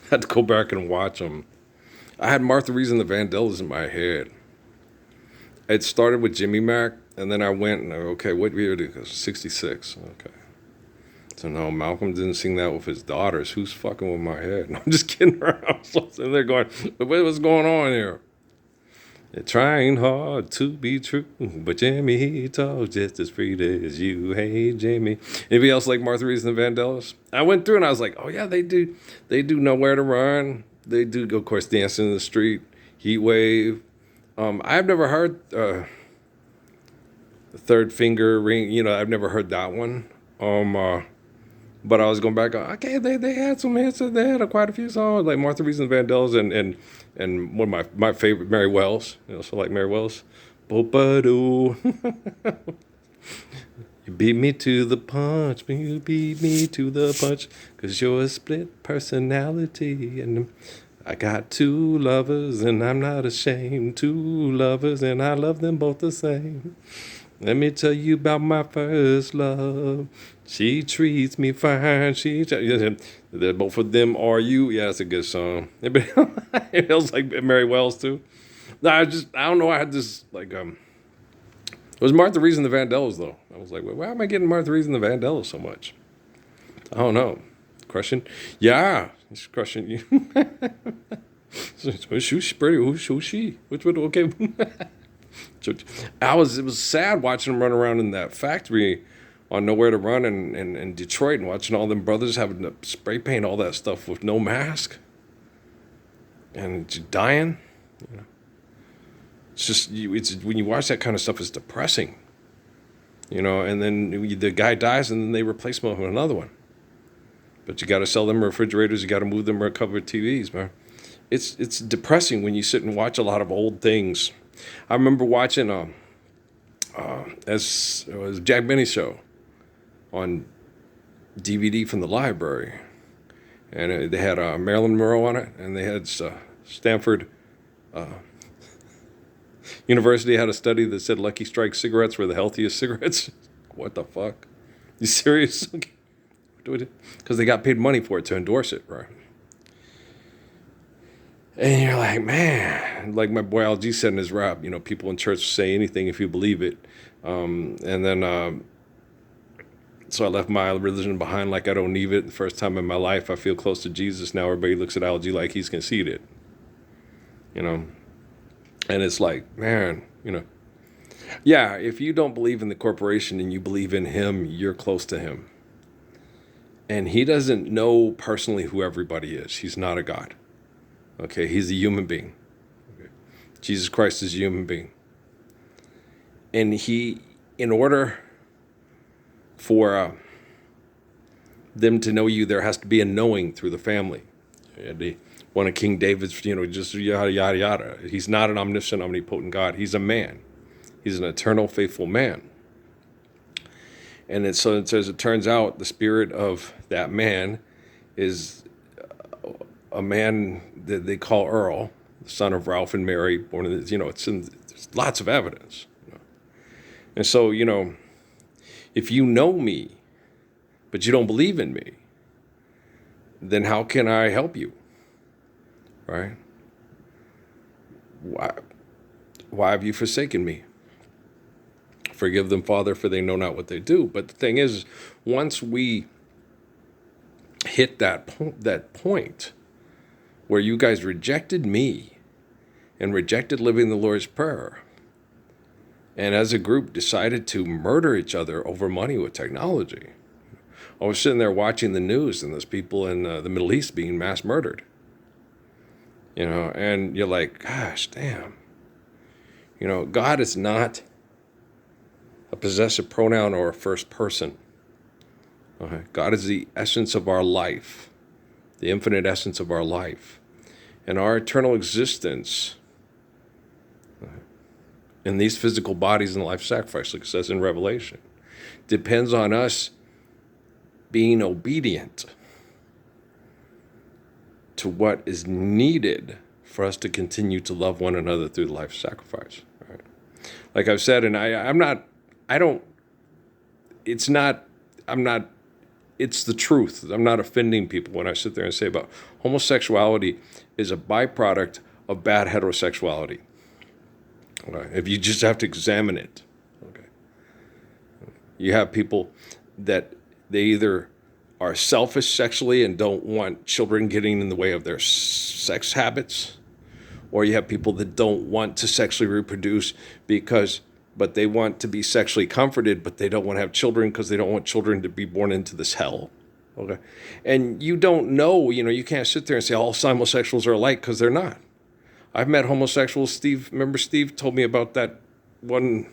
had to go back and watch them. I had Martha Reeves and the Vandellas in my head. It started with Jimmy Mack, and then I went and okay, what year did it go? 66. Okay. So no, Malcolm didn't sing that with his daughters. Who's fucking with my head? No, I'm just kidding around. And they're going, what's going on here? They're trying hard to be true, but Jimmy he talks just as free as you. Hey Jimmy. Anybody else like Martha Reeves and the Vandellas? I went through and I was like, oh yeah, they do Nowhere to Run. They do, of course, Dancing in the Street, Heat Wave. I've never heard the Third Finger Ring. I've never heard that one. But I was going back. Okay, they had some hits. They had quite a few songs like Martha Reeves and the Vandellas and one of my favorite, Mary Wells. So like Mary Wells. Bo-ba-doo. You beat me to the punch. You beat me to the punch. 'Cause you're a split personality. And I got two lovers and I'm not ashamed. Two lovers and I love them both the same. Let me tell you about my first love. She treats me fine. Both of them are you. Yeah, that's a good song. It feels like Mary Wells too. No, I don't know. I had this it was Martha Reeves and the Vandellas though. I was like, well, why am I getting Martha Reeves and the Vandellas so much? I don't know. Crushing? Yeah, it's crushing you. Who's pretty? Who's she? Which one? Okay. It was sad watching them run around in that factory on Nowhere to Run in Detroit and watching all them brothers having to spray paint all that stuff with no mask and just dying. It's just it's when you watch that kind of stuff, it's depressing. And then the guy dies and then they replace him with another one. But you got to sell them refrigerators, you got to move them covered TVs, man. It's depressing when you sit and watch a lot of old things. I remember watching as it was Jack Benny's show on DVD from the library, and they had Marilyn Monroe on it, and they had Stanford University had a study that said Lucky Strike cigarettes were the healthiest cigarettes. What the fuck? You serious? Because they got paid money for it to endorse it, right? And you're like, man, like my boy LG said in his rap, people in church say anything if you believe it. And then, so I left my religion behind like I don't need it. The first time in my life I feel close to Jesus. Now everybody looks at LG like he's conceited. And it's like, man, yeah, if you don't believe in the corporation and you believe in him, you're close to him. And he doesn't know personally who everybody is. He's not a God. Okay, he's a human being. Okay. Jesus Christ is a human being. And in order for them to know you, there has to be a knowing through the family. One of King David's, just yada, yada, yada. He's not an omniscient, omnipotent God. He's a man. He's an eternal, faithful man. And as it turns out, the spirit of that man is a man that they call Earl, the son of Ralph and Mary, born in, there's lots of evidence. And so, if you know me, but you don't believe in me, then how can I help you? Right? Why have you forsaken me? Forgive them, Father, for they know not what they do. But the thing is, once we hit that point where you guys rejected me and rejected living the Lord's Prayer, and as a group decided to murder each other over money with technology. I was sitting there watching the news and there's people in the Middle East being mass murdered. And you're like, gosh, damn. God is not a possessive pronoun or a first person. Okay? God is the essence of our life, the infinite essence of our life. And our eternal existence in these physical bodies and life sacrifice, like it says in Revelation, depends on us being obedient to what is needed for us to continue to love one another through the life sacrifice. Right? Like I've said, and I'm not it's the truth. I'm not offending people when I sit there and say about homosexuality is a byproduct of bad heterosexuality. Okay. If you just have to examine it. Okay. You have people that they either are selfish sexually and don't want children getting in the way of their sex habits, or you have people that don't want to sexually reproduce but they want to be sexually comforted, but they don't want to have children because they don't want children to be born into this hell. Okay. And you don't know, you can't sit there and say all homosexuals are alike, because they're not. I've met homosexuals. Steve told me about that one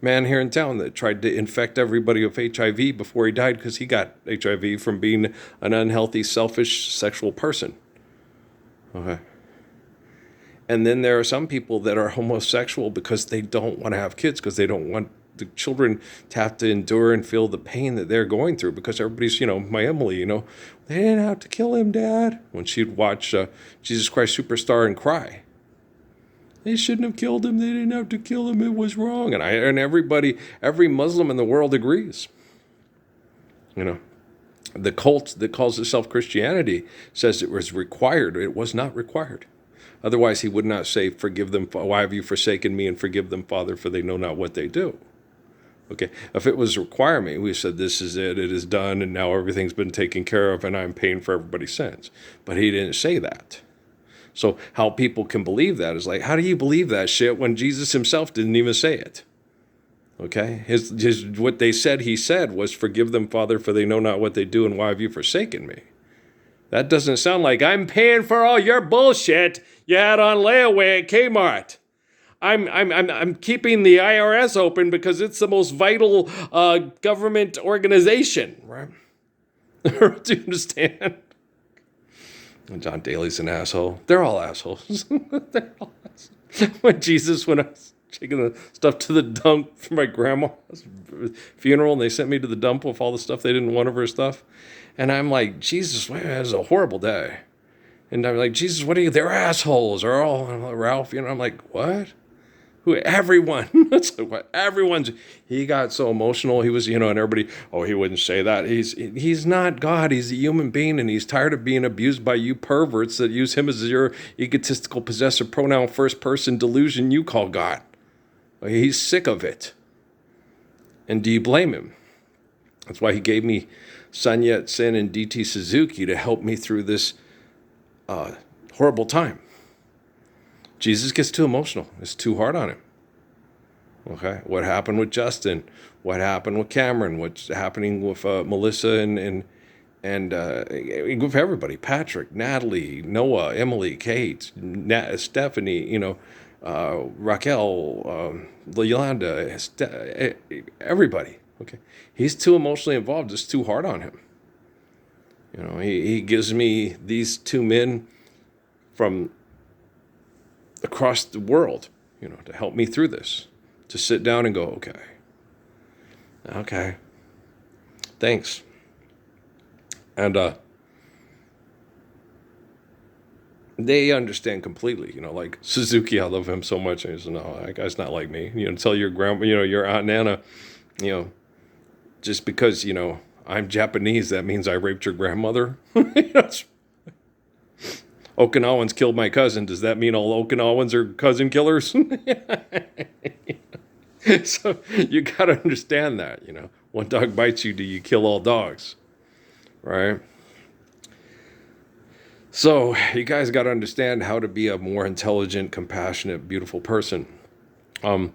man here in town that tried to infect everybody with HIV before he died because he got HIV from being an unhealthy, selfish, sexual person. Okay. And then there are some people that are homosexual because they don't want to have kids, because they don't want the children to have to endure and feel the pain that they're going through, because everybody's, my Emily, they didn't have to kill him, Dad, when she'd watch Jesus Christ Superstar and cry. They shouldn't have killed him. They didn't have to kill him. It was wrong. And every Muslim in the world agrees. The cult that calls itself Christianity says it was required. It was not required. Otherwise, he would not say, forgive them, why have you forsaken me, and forgive them, Father, for they know not what they do. Okay, if it was a requirement, we said, this is it is done, and now everything's been taken care of, and I'm paying for everybody's sins. But he didn't say that. So how people can believe that is like, how do you believe that shit when Jesus himself didn't even say it? Okay, his what they said he said was, forgive them, Father, for they know not what they do, and why have you forsaken me? That doesn't sound like, I'm paying for all your bullshit you had on layaway at Kmart. I'm keeping the IRS open because it's the most vital government organization, right? Do you understand? John Daly's an asshole. They're all assholes. They're all assholes. When I was taking the stuff to the dump for my grandma's funeral, and they sent me to the dump with all the stuff they didn't want of her stuff. And I'm like, Jesus, man, that was a horrible day. And I'm like, Jesus, what are you? They're assholes. Or all Ralph, I'm like, what? Who? Everyone. It's like, what? Everyone's. He got so emotional. He was, and everybody, he wouldn't say that. He's not God. He's a human being, and he's tired of being abused by you perverts that use him as your egotistical possessive pronoun first person delusion you call God. He's sick of it. And do you blame him? That's why he gave me Sun Yat-sen and DT Suzuki to help me through this horrible time. Jesus gets too emotional. It's too hard on him. Okay, what happened with Justin? What happened with Cameron? What's happening with Melissa and with everybody? Patrick, Natalie, Noah, Emily, Kate, Stephanie. Raquel, Yolanda, everybody. Okay, he's too emotionally involved. It's too hard on him. He gives me these two men from across the world, to help me through this, to sit down and go, okay, thanks. And they understand completely, like Suzuki, I love him so much. And he said, no, that guy's not like me. Tell your grandma, your Aunt Nana, just because, I'm Japanese, that means I raped your grandmother. Okinawans killed my cousin. Does that mean all Okinawans are cousin killers? So you got to understand that, one dog bites you, do you kill all dogs? Right? So you guys got to understand how to be a more intelligent, compassionate, beautiful person. I'm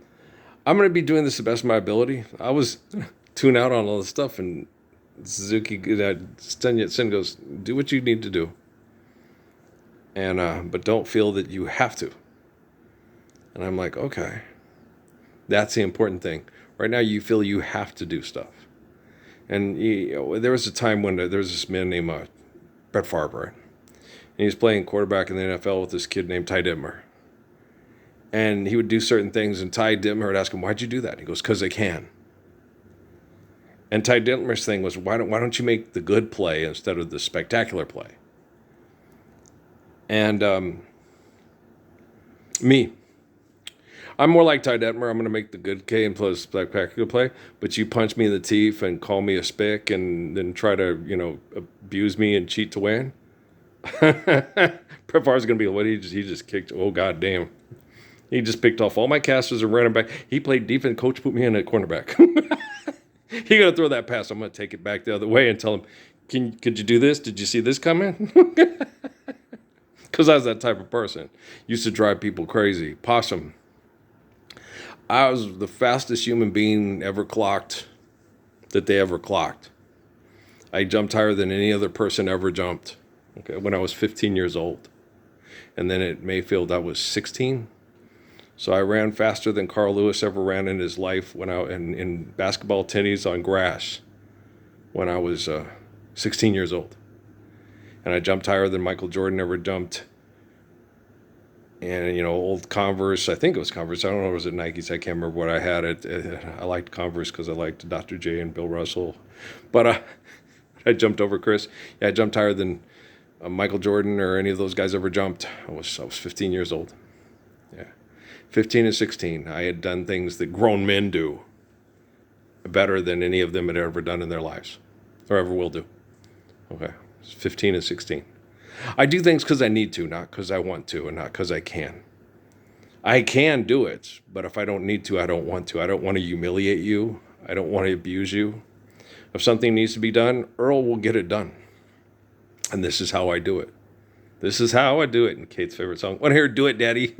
going to be doing this the best of my ability. I was tuned out on all this stuff, and Suzuki, Sun Yat-sen goes, do what you need to do. And but don't feel that you have to. And I'm like, okay. That's the important thing. Right now you feel you have to do stuff. And there was a time when there was this man named Brett Favre. And he was playing quarterback in the NFL with this kid named Ty Detmer. And he would do certain things, and Ty Detmer would ask him, why'd you do that? And he goes, because I can. And Ty Detmer's thing was, why don't you make the good play instead of the spectacular play? And me, I'm more like Ty Detmer. I'm going to make the good K and plus Black Packer play, but you punch me in the teeth and call me a spick and then try to, abuse me and cheat to win. Prepar's going to be what he just kicked. Oh, god damn. He just picked off all my casters and ran him back. He played defense. Coach put me in at cornerback. He gonna throw that pass. I'm gonna take it back the other way and tell him, could you do this? Did you see this coming? Because I was that type of person. Used to drive people crazy. Possum. I was the fastest human being ever clocked that they ever clocked. I jumped higher than any other person ever jumped. Okay, when I was 15 years old. And then at Mayfield, I was 16. So I ran faster than Carl Lewis ever ran in his life when I in basketball tennis on grass when I was 16 years old. And I jumped higher than Michael Jordan ever jumped. And, old Converse, I think it was Converse. I don't know, was it Nikes? I can't remember what I had. I liked Converse because I liked Dr. J and Bill Russell. But I jumped over Chris. Yeah, I jumped higher than Michael Jordan or any of those guys ever jumped. I was 15 years old. Yeah. 15 and 16. I had done things that grown men do better than any of them had ever done in their lives or ever will do. Okay. 15 and 16. I do things because I need to, not because I want to, and not because I can. I can do it, but if I don't need to, I don't want to. I don't want to humiliate you. I don't want to abuse you. If something needs to be done, Earl will get it done. And this is how I do it. This is how I do it. And Kate's favorite song. Want to hear "Do It, Daddy"?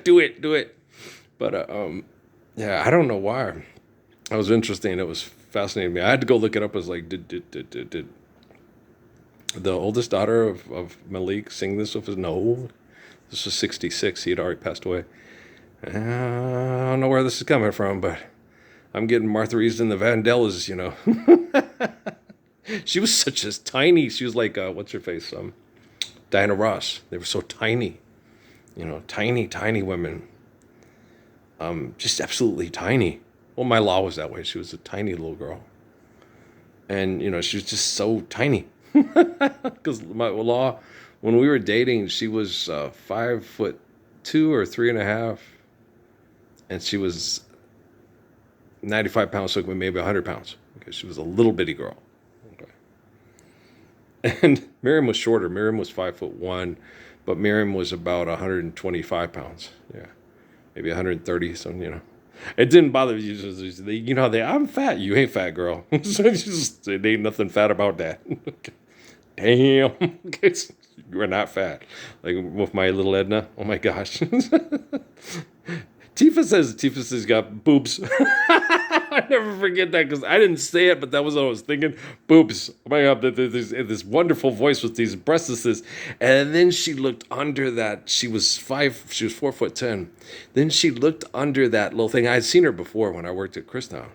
do it. But yeah, I don't know why. That was interesting. It was fascinating me. I had to go look it up. I was like, did the oldest daughter of Malik sing this with his? No, this was 66. He had already passed away. I don't know where this is coming from, but I'm getting Martha Reeves and the Vandellas, She was such a tiny. She was like, what's her face? Diana Ross. They were so tiny. Tiny women. Just absolutely tiny. Well, my law was that way. She was a tiny little girl. And, she was just so tiny. Because my law, when we were dating, she was 5'2" or 3.5. And she was 95 pounds, so maybe 100 pounds. Because she was a little bitty girl. Okay. And Miriam was shorter. Miriam was 5'1", but Miriam was about 125 pounds. Yeah. Maybe 130, something, It didn't bother you. I'm fat. You ain't fat, girl. So there ain't nothing fat about that. Damn. You're not fat. Like with my little Edna. Oh my gosh. Tifa says he's got boobs. I never forget that because I didn't say it, but that was what I was thinking. Boobs. Oh my God, there's this wonderful voice with these breasts. And then she looked under that. She was 4'10". Then she looked under that little thing. I had seen her before when I worked at Christown.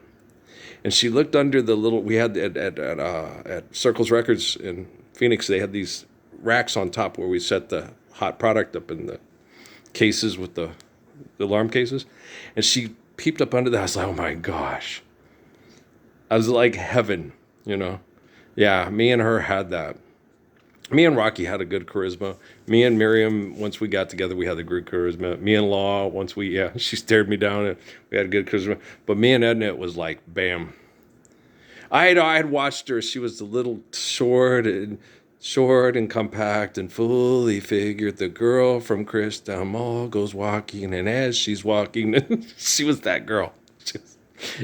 And she looked under the little, we had at Circles Records in Phoenix, they had these racks on top where we set the hot product up in the cases with the alarm cases. And she peeped up under that. I was like, oh my gosh. I was like heaven, Yeah, me and her had that. Me and Rocky had a good charisma. Me and Miriam, once we got together, we had a good charisma. Me and Law, she stared me down and we had a good charisma. But me and Edna, it was like, bam. I had watched her. She was a little short and compact and fully figured. The girl from Christown Mall goes walking, and as she's walking, she was that girl.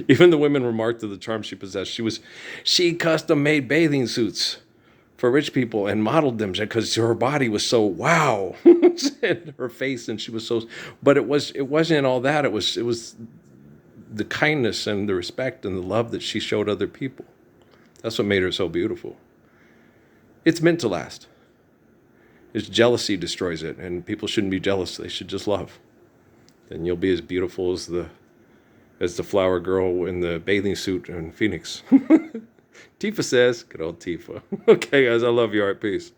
Even the women remarked to the charm she possessed. She custom made bathing suits for rich people and modeled them because her body was so wow, and her face, and she was so. But it wasn't all that. It was the kindness and the respect and the love that she showed other people. That's what made her so beautiful. It's meant to last. It's jealousy destroys it, and people shouldn't be jealous. They should just love. Then you'll be as beautiful as the flower girl in the bathing suit in Phoenix. Tifa says, good old Tifa. Okay, guys, I love you. All right, peace.